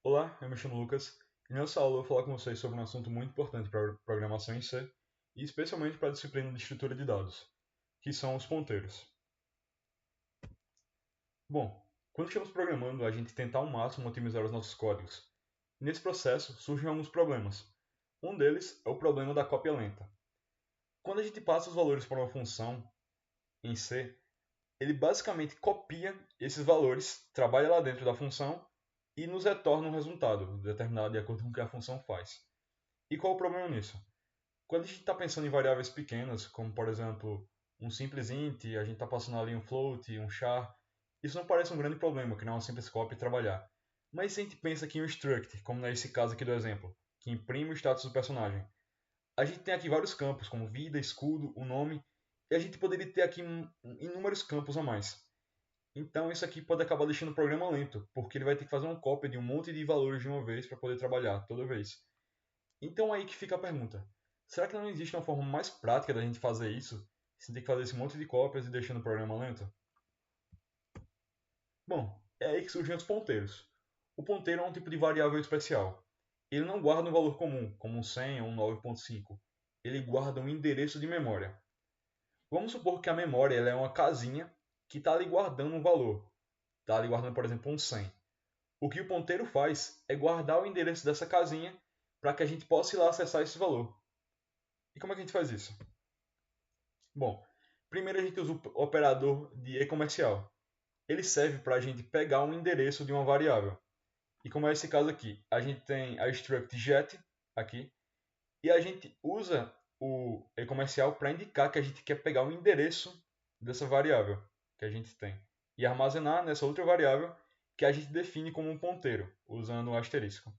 Olá, eu me chamo Lucas e nessa aula eu vou falar com vocês sobre um assunto muito importante para a programação em C e especialmente para a disciplina de estrutura de dados, que são os ponteiros. Bom, quando estamos programando, a gente tenta ao máximo otimizar os nossos códigos. Nesse processo surgem alguns problemas. Um deles é o problema da cópia lenta. Quando a gente passa os valores para uma função em C, ele basicamente copia esses valores, trabalha lá dentro da função e nos retorna um resultado determinado de acordo com o que a função faz. E qual o problema nisso? Quando a gente está pensando em variáveis pequenas, como por exemplo um simples int, a gente está passando ali um float, um char, isso não parece um grande problema, criar uma simples cópia e trabalhar. Mas se a gente pensa aqui em um struct, como nesse caso aqui do exemplo, que imprime o status do personagem, a gente tem aqui vários campos, como vida, escudo, o nome, e a gente poderia ter aqui inúmeros campos a mais. Então isso aqui pode acabar deixando o programa lento, porque ele vai ter que fazer uma cópia de um monte de valores de uma vez para poder trabalhar toda vez. Então aí que fica a pergunta. Será que não existe uma forma mais prática da gente fazer isso, sem ter que fazer esse monte de cópias e deixando o programa lento? Bom, é aí que surgem os ponteiros. O ponteiro é um tipo de variável especial. Ele não guarda um valor comum, como um 100 ou um 9.5. Ele guarda um endereço de memória. Vamos supor que a memória ela é uma casinha que está ali guardando um valor. Está ali guardando, por exemplo, um 100. O que o ponteiro faz é guardar o endereço dessa casinha para que a gente possa ir lá acessar esse valor. E como é que a gente faz isso? Bom, primeiro a gente usa o operador de e-comercial. Ele serve para a gente pegar um endereço de uma variável. E como é esse caso aqui, a gente tem a struct get aqui e a gente usa o e-comercial para indicar que a gente quer pegar o endereço dessa variável que a gente tem e armazenar nessa outra variável que a gente define como um ponteiro, usando o asterisco.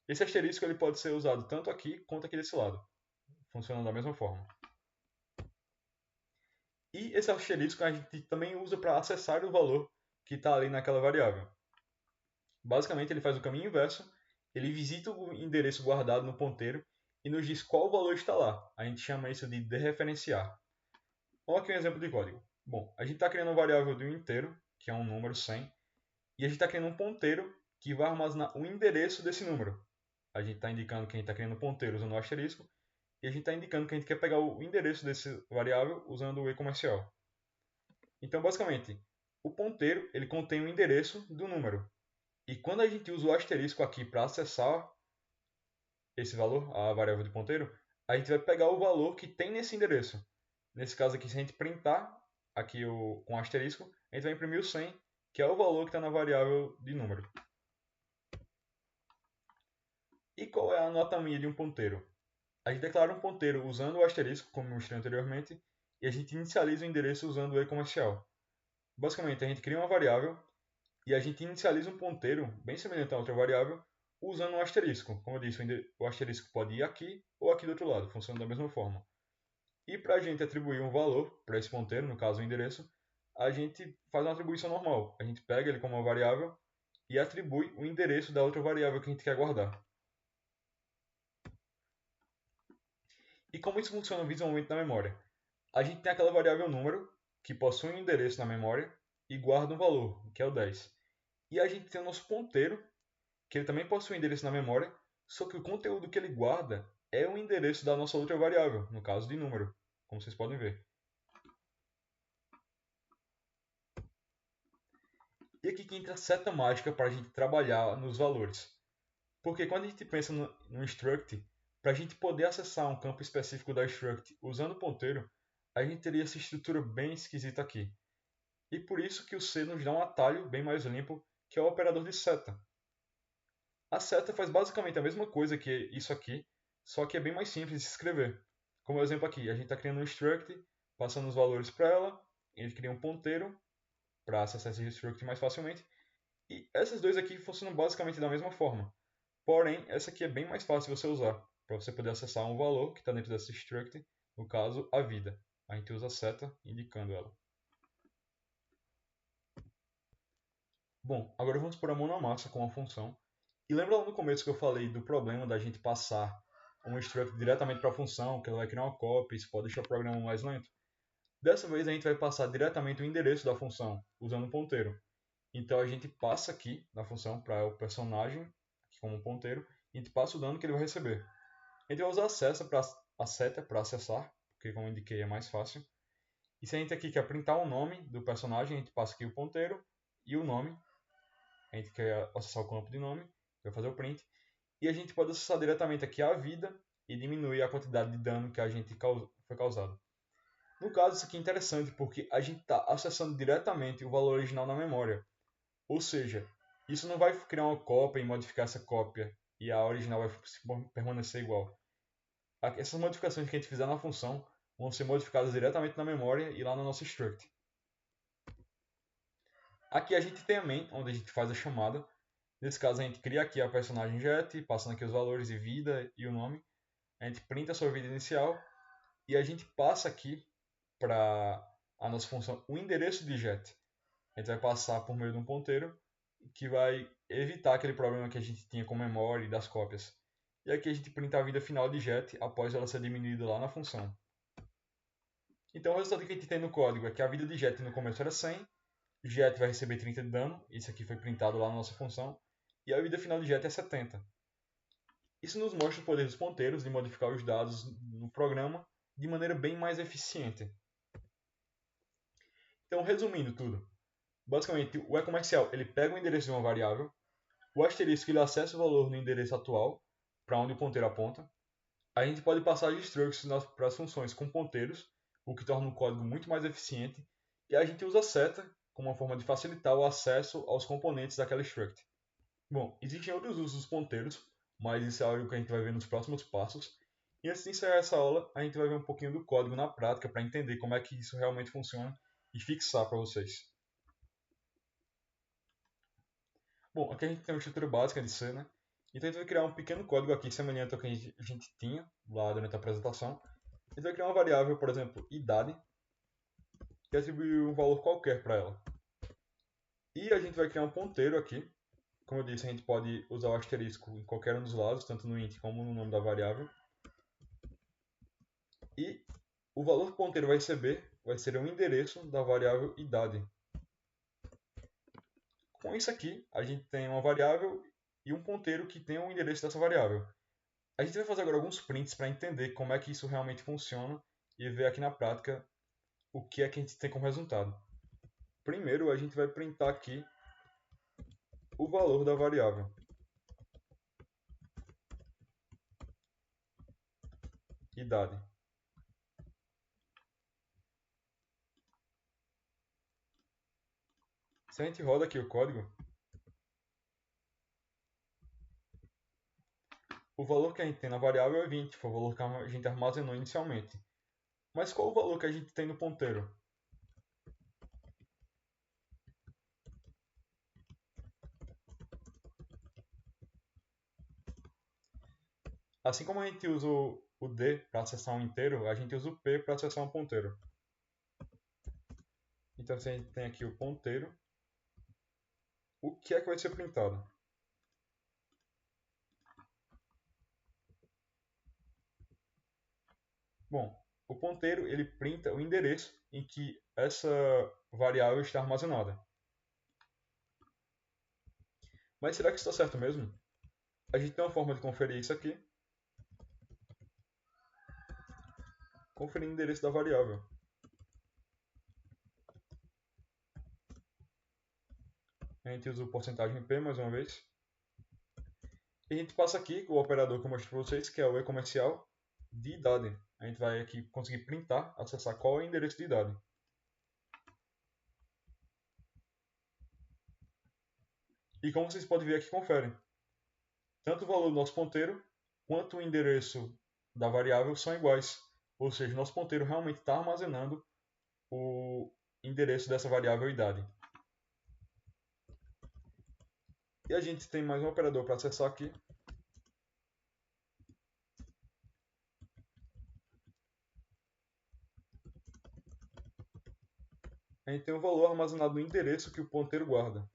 Esse asterisco ele pode ser usado tanto aqui quanto aqui desse lado, funcionando da mesma forma. E esse asterisco a gente também usa para acessar o valor que está ali naquela variável. Basicamente, ele faz o caminho inverso, ele visita o endereço guardado no ponteiro e nos diz qual valor está lá. A gente chama isso de dereferenciar. Olha aqui um exemplo de código. Bom, a gente está criando uma variável de um inteiro, que é um número 100, e a gente está criando um ponteiro que vai armazenar o endereço desse número. A gente está indicando que a gente está criando um ponteiro usando o asterisco, e a gente está indicando que a gente quer pegar o endereço desse variável usando o e-comercial. Então, basicamente, o ponteiro ele contém o endereço do número. E quando a gente usa o asterisco aqui para acessar esse valor, a variável de ponteiro, a gente vai pegar o valor que tem nesse endereço. Nesse caso aqui, se a gente printar aqui com o asterisco, a gente vai imprimir o 100, que é o valor que está na variável de número. E qual é a nota minha de um ponteiro? A gente declara um ponteiro usando o asterisco, como mostrei anteriormente, e a gente inicializa o endereço usando o e-comercial. Basicamente, a gente cria uma variável e a gente inicializa um ponteiro, bem semelhante a outra variável, usando um asterisco. Como eu disse, o asterisco pode ir aqui ou aqui do outro lado, funciona da mesma forma. E para a gente atribuir um valor para esse ponteiro, no caso o endereço, a gente faz uma atribuição normal. A gente pega ele como uma variável e atribui o endereço da outra variável que a gente quer guardar. E como isso funciona visualmente na memória? A gente tem aquela variável número, que possui um endereço na memória e guarda um valor, que é o 10. E a gente tem o nosso ponteiro, que ele também possui um endereço na memória, só que o conteúdo que ele guarda é o endereço da nossa outra variável, no caso de número, como vocês podem ver. E aqui que entra a seta mágica para a gente trabalhar nos valores. Porque quando a gente pensa no struct, para a gente poder acessar um campo específico da struct usando o ponteiro, a gente teria essa estrutura bem esquisita aqui. E por isso que o C nos dá um atalho bem mais limpo, que é o operador de seta. A seta faz basicamente a mesma coisa que isso aqui, só que é bem mais simples de se escrever. Como exemplo aqui, a gente está criando um struct, passando os valores para ela, ele cria um ponteiro para acessar esse struct mais facilmente, e essas duas aqui funcionam basicamente da mesma forma. Porém, essa aqui é bem mais fácil de você usar, para você poder acessar um valor que está dentro desse struct, no caso, a vida. A gente usa a seta indicando ela. Bom, agora vamos pôr a mão na massa com a função. E lembra lá no começo que eu falei do problema da gente passar um struct diretamente para a função, que ela vai criar uma cópia, isso pode deixar o programa mais lento? Dessa vez a gente vai passar diretamente o endereço da função, usando um ponteiro. Então a gente passa aqui na função para o personagem, como um ponteiro, e a gente passa o dano que ele vai receber. A gente vai usar a seta para acessar, porque como eu indiquei é mais fácil. E se a gente aqui quer printar o nome do personagem, a gente passa aqui o ponteiro e o nome. A gente quer acessar o campo de nome, vai fazer o print. E a gente pode acessar diretamente aqui a vida e diminuir a quantidade de dano que a gente foi causado. No caso, isso aqui é interessante porque a gente está acessando diretamente o valor original na memória. Ou seja, isso não vai criar uma cópia e modificar essa cópia e a original vai permanecer igual. Essas modificações que a gente fizer na função vão ser modificadas diretamente na memória e lá no nosso struct. Aqui a gente tem a main, onde a gente faz a chamada. Nesse caso a gente cria aqui a personagem jet, passando aqui os valores de vida e o nome. A gente printa a sua vida inicial e a gente passa aqui para a nossa função o endereço de jet. A gente vai passar por meio de um ponteiro que vai evitar aquele problema que a gente tinha com memória e das cópias. E aqui a gente printa a vida final de jet após ela ser diminuída lá na função. Então o resultado que a gente tem no código é que a vida de jet no começo era 100, jet vai receber 30 de dano, isso aqui foi printado lá na nossa função, e a vida final de jet é 70. Isso nos mostra o poder dos ponteiros de modificar os dados no programa de maneira bem mais eficiente. Então, resumindo tudo, basicamente o e-comercial ele pega o endereço de uma variável, o asterisco ele acessa o valor no endereço atual, para onde o ponteiro aponta. A gente pode passar de structs para as funções com ponteiros, o que torna o código muito mais eficiente, e a gente usa a seta como uma forma de facilitar o acesso aos componentes daquela struct. Bom, existem outros usos dos ponteiros, mas isso é algo que a gente vai ver nos próximos passos. E antes de encerrar essa aula, a gente vai ver um pouquinho do código na prática para entender como é que isso realmente funciona e fixar para vocês. Bom, aqui a gente tem uma estrutura básica de C, né? Então a gente vai criar um pequeno código aqui semelhante ao que a gente tinha lá durante a apresentação. A gente vai criar uma variável, por exemplo, idade, que atribui um valor qualquer para ela. E a gente vai criar um ponteiro aqui. Como eu disse, a gente pode usar o asterisco em qualquer um dos lados, tanto no int como no nome da variável. E o valor que o ponteiro vai receber vai ser o endereço da variável idade. Com isso aqui, a gente tem uma variável e um ponteiro que tem o endereço dessa variável. A gente vai fazer agora alguns prints para entender como é que isso realmente funciona e ver aqui na prática o que é que a gente tem como resultado. Primeiro, a gente vai printar aqui o valor da variável. Idade. Se a gente roda aqui o código, o valor que a gente tem na variável é 20, foi o valor que a gente armazenou inicialmente. Mas qual o valor que a gente tem no ponteiro? Assim como a gente usa o D para acessar um inteiro, a gente usa o P para acessar um ponteiro. Então, se a gente tem aqui o ponteiro, o que é que vai ser printado? Bom, o ponteiro ele printa o endereço em que essa variável está armazenada. Mas será que isso está certo mesmo? A gente tem uma forma de conferir isso aqui. Conferir o endereço da variável. A gente usa o porcentagem P mais uma vez. E a gente passa aqui o operador que eu mostrei para vocês, que é o e-comercial de idade. A gente vai aqui conseguir printar, acessar qual é o endereço de idade. E como vocês podem ver aqui, confere. Tanto o valor do nosso ponteiro quanto o endereço da variável são iguais. Ou seja, nosso ponteiro realmente está armazenando o endereço dessa variável idade. E a gente tem mais um operador para acessar aqui. A gente tem o valor armazenado no endereço que o ponteiro guarda.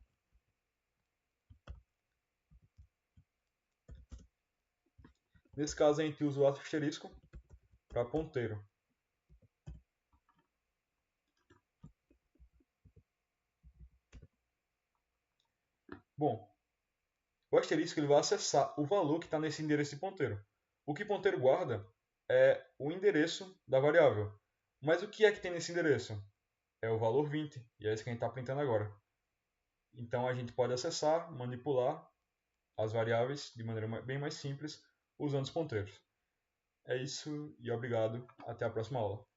Nesse caso, a gente usa o asterisco para ponteiro. Bom, o asterisco ele vai acessar o valor que está nesse endereço de ponteiro. O que o ponteiro guarda é o endereço da variável. Mas o que é que tem nesse endereço? É o valor 20, e é isso que a gente está printando agora. Então a gente pode acessar, manipular as variáveis de maneira bem mais simples usando os ponteiros. É isso e obrigado. Até a próxima aula.